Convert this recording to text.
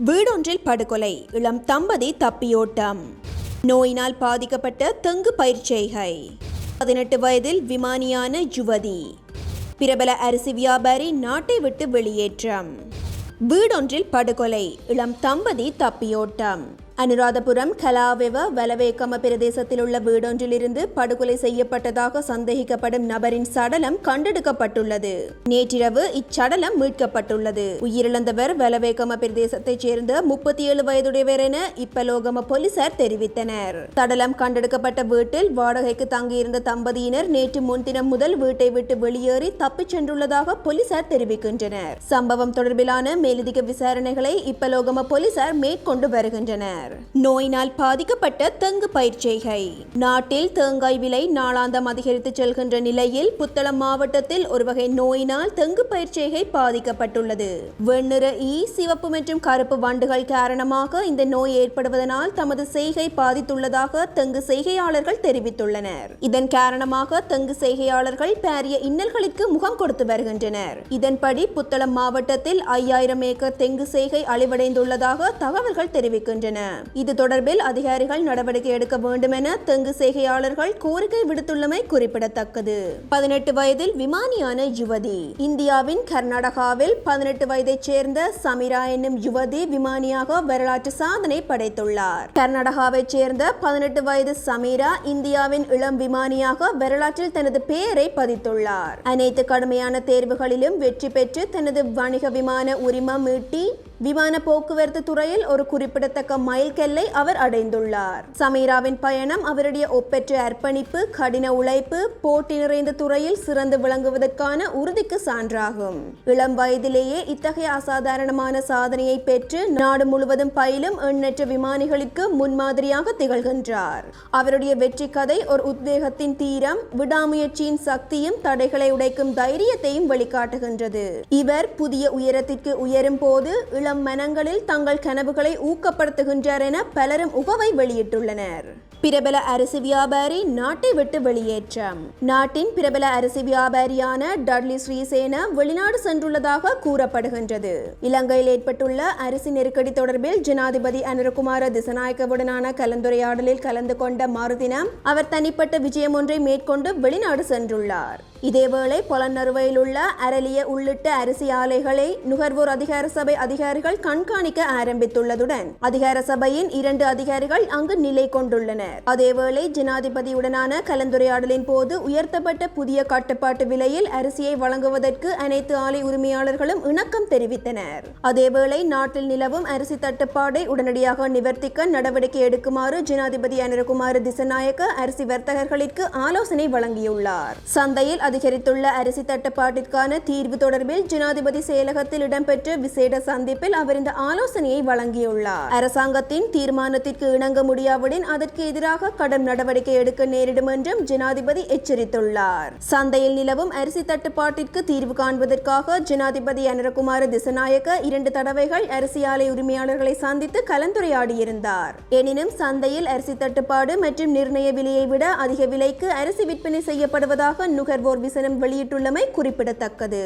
வீடொன்றில் படுகொலை, இளம் தம்பதி தப்பியோட்டம். நோயினால் பாதிக்கப்பட்ட தெங்கு பயிர்ச்செய்கை. 18 வயதில் விமானியான யுவதி. பிரபல அரிசி வியாபாரி நாட்டை விட்டு வெளியேற்றம். வீடொன்றில் படுகொலை, இளம் தம்பதி தப்பியோட்டம். அனுராதபுரம் கலாவெவ வலவேக்கம பிரதேசத்தில் உள்ள வீடொன்றிலிருந்து படுகொலை செய்யப்பட்டதாக சந்தேகிக்கப்படும் நபரின் சடலம் கண்டெடுக்கப்பட்டுள்ளது. நேற்றிரவு இச்சடலம் மீட்கப்பட்டுள்ளது. உயிரிழந்தவர் வலவேக்கம பிரதேசத்தைச் சேர்ந்த 37 வயதுடையவர் என இப்பலோகம போலீசார் தெரிவித்தனர். சடலம் கண்டெடுக்கப்பட்ட வீட்டில் வாடகைக்கு தங்கியிருந்த தம்பதியினர் நேற்று முன்தினம் முதல் வீட்டை விட்டு வெளியேறி தப்பிச் சென்றுள்ளதாக போலீசார் தெரிவிக்கின்றனர். சம்பவம் தொடர்பிலான மேலதிக விசாரணைகளை இப்பலோகம போலீசார் மேற்கொண்டு வருகின்றனர். நோயினால் பாதிக்கப்பட்ட தெங்கு பயிர்ச்செய்கை. நாட்டில் தேங்காய் விலை நாளாந்தம் அதிகரித்து செல்கின்ற நிலையில் புத்தளம் மாவட்டத்தில் ஒரு வகை நோயினால் தெங்கு பயிர்ச்செய்கை பாதிக்கப்பட்டுள்ளது. வெண்ணிற சிவப்பு மற்றும் கருப்பு வண்டுகள் காரணமாக இந்த நோய் ஏற்படுவதனால் தமது செய்கை பாதித்துள்ளதாக தெங்கு செய்கையாளர்கள் தெரிவித்துள்ளனர். இதன் காரணமாக தெங்கு செய்கையாளர்கள் பாரிய இன்னல்களுக்கு முகம் கொடுத்து வருகின்றனர். இதன்படி புத்தளம் மாவட்டத்தில் 5000 ஏக்கர் தெங்கு செய்கை அழிவடைந்துள்ளதாக தகவல்கள் தெரிவிக்கின்றன. இது தொடர்பில் அதிகாரிகள் நடவடிக்கை எடுக்க வேண்டும் என தெங்கு செய்கையாளர்கள் கோரிக்கை விடுத்துள்ளமை குறிப்பிடத்தக்கது. 18 வயதில் விமானியான யுவதி. இந்தியாவின் கர்நாடகாவில் 18 வயதைச் சேர்ந்த சமீரா என்னும் யுவதி விமானியாக வரலாற்று சாதனை படைத்துள்ளார். கர்நாடகாவைச் சேர்ந்த 18 வயது சமீரா இந்தியாவின் இளம் விமானியாக வரலாற்றில் தனது பெயரை பதித்துள்ளார். அனைத்து கடுமையான தேர்வுகளிலும் வெற்றி பெற்று தனது வணிக விமான உரிமம் ஈட்டி விமான போக்குவரத்து துறையில் ஒரு குறிப்பிடத்தக்க மைல்கல்லை அவர் அடைந்துள்ளார். சமீராவின் பயணம் அவருடைய ஒப்பற்ற அர்ப்பணிப்பு, கடின உழைப்பு, போட்டி நிறைந்த துறையில் சிறந்து விளங்குவதற்கான உறுதிக்கு சான்றாகும். இளம் வயதிலேயே இத்தகைய அசாதாரணமான சாதனையை பெற்று நாடு முழுவதும் பயிலும் எண்ணற்ற விமானிகளுக்கு முன்மாதிரியாக திகழ்கின்றார். அவருடைய வெற்றி கதை ஒரு உத்வேகத்தின் தீரம், விடாமுயற்சியின் சக்தியும் தடைகளை உடைக்கும் தைரியத்தையும் வெளிக்காட்டுகின்றது. இவர் புதிய உயரத்திற்கு உயரும் போது மனங்களில் தங்கள் கனவுகளை ஊக்கப்படுத்துகின்றார் என பலரும் உகவை வெளியிட்டுள்ளனர். பிரபல அரிசி வியாபாரி நாட்டை விட்டு வெளியேற்றம். நாட்டின் பிரபல அரிசி வியாபாரியான டட்லி ஸ்ரீசேன வெளிநாடு சென்றுள்ளதாக கூறப்படுகின்றது. இலங்கையில் ஏற்பட்டுள்ள அரிசி நெருக்கடி தொடர்பில் ஜனாதிபதி அனுரகுமார திசநாயக்கவுடனான கலந்துரையாடலில் கலந்து கொண்ட மறுதினம் அவர் தனிப்பட்ட விஜயம் ஒன்றை மேற்கொண்டு வெளிநாடு சென்றுள்ளார். இதேவேளை பொலன்னறுவையில் உள்ள அரளிய உள்ளிட்ட அரிசி ஆலைகளை நுகர்வோர் அதிகார சபை அதிகாரிகள் கண்காணிக்க ஆரம்பித்துள்ளதுடன் அதிகார சபையின் 2 அதிகாரிகள் அங்கு நிலை கொண்டுள்ளனர். அதேவேளை ஜனாதிபதியுடனான கலந்துரையாடலின் போது உயர்த்தப்பட்ட புதிய கட்டுப்பாட்டு விலையில் அரிசியை வழங்குவதற்கு அனைத்து ஆலை உரிமையாளர்களும் இணக்கம் தெரிவித்தனர். அதேவேளை நாட்டில் நிலவும் அரிசி தட்டுப்பாடை உடனடியாக நிவர்த்திக்க நடவடிக்கை எடுக்குமாறு ஜனாதிபதி அனுரகுமார திசநாயக்க அரிசி வர்த்தகர்களுக்கு ஆலோசனை வழங்கியுள்ளார். சந்தையில் அதிகரித்துள்ள அரிசி தட்டுப்பாட்டிற்கான தீர்வு தொடர்பில் ஜனாதிபதி செயலகத்தில் இடம்பெற்ற விசேட சந்திப்பில் அவர் இந்த ஆலோசனையை வழங்கியுள்ளார். அரசாங்கத்தின் தீர்மானத்திற்கு இணங்க முடியாவிடின் அதற்கு எதிராக கடும் நடவடிக்கை எடுக்க நேரிடும் என்றும் ஜனாதிபதி எச்சரித்துள்ளார். சந்தையில் நிலவும் அரிசி தட்டுப்பாட்டிற்கு தீர்வு காண்பதற்காக ஜனாதிபதி அனுரகுமார திசநாயக்க 2 தடவைகள் அரிசி ஆலை உரிமையாளர்களை சந்தித்து கலந்துரையாடியிருந்தார். எனினும் சந்தையில் அரிசி தட்டுப்பாடு மற்றும் நிர்ணய விலையை விட அதிக விலைக்கு அரிசி விற்பனை செய்யப்படுவதாக நுகர்வோர் விசனம் வெளியிட்டுள்ளமை குறிப்பிடத்தக்கது.